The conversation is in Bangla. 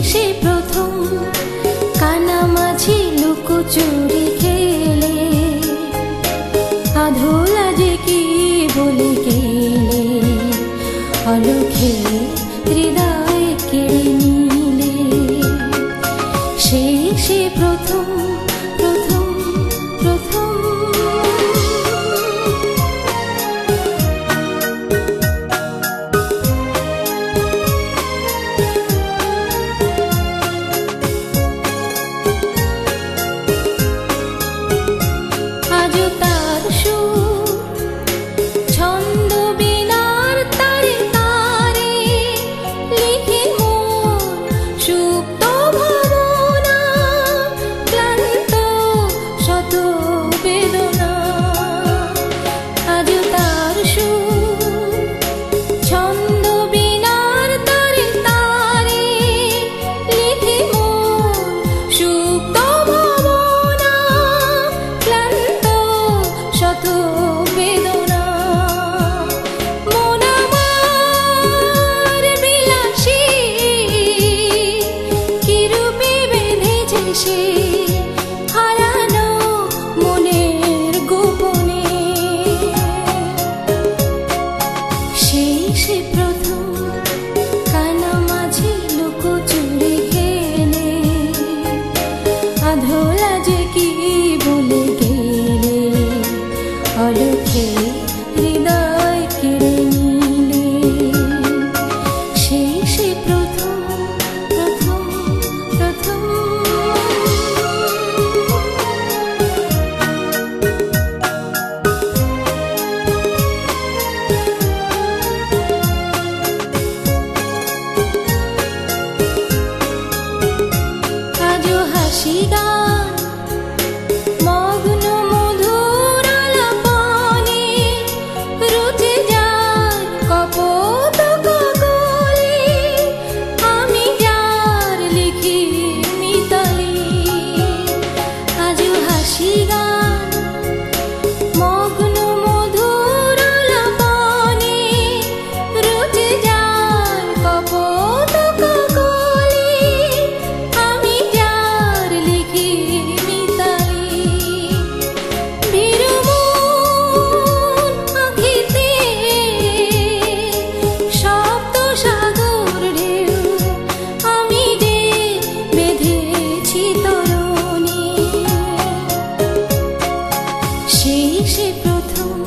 সে প্রথম কানামাছি লুকোচুরি খেলে, আধোলা যে কি বলে গেলে, অলক্ষে হৃদয় কেড়ে নিলে। সে প্রথম প্রথম প্রথম। আজও তার সুর ছন্দ বীণার তারে তারে লিখে মোর সুপ্ত ভাবনা, ক্লান্ত শত বেদনা। আজও তার সুর ছন্দ বীণার তারে তারে লিখে মোর সুপ্ত ভাবনা, ক্লান্ত শত বেদনা। মন আমার বিলাসী কি রূপে বেঁধেছে সে, হারানো মনের গোপনে। সে প্রথম কানামাছি লুকোচুরি খেলে, আধোলা যে কি বলে গেলে, অলক্ষে হৃদয় কেড়ে নিলে। সে প্রথম প্রথম প্রথম। আজও হাসি গান মগ্ন মধুর আলাপনে, রুচে যার কপোত কাকলি, আমি যার লিখি মিতালি। আজও হাসি গান মগ্ন মধুর আলাপনে, রুচে যার কপোত কাকলি, আমি যার লিখি মিতালি। বিরমণ আঁখিতে সপ্ত সাগর ঢেউ, আমি যে বেঁধেছি তরণী। সে প্রথম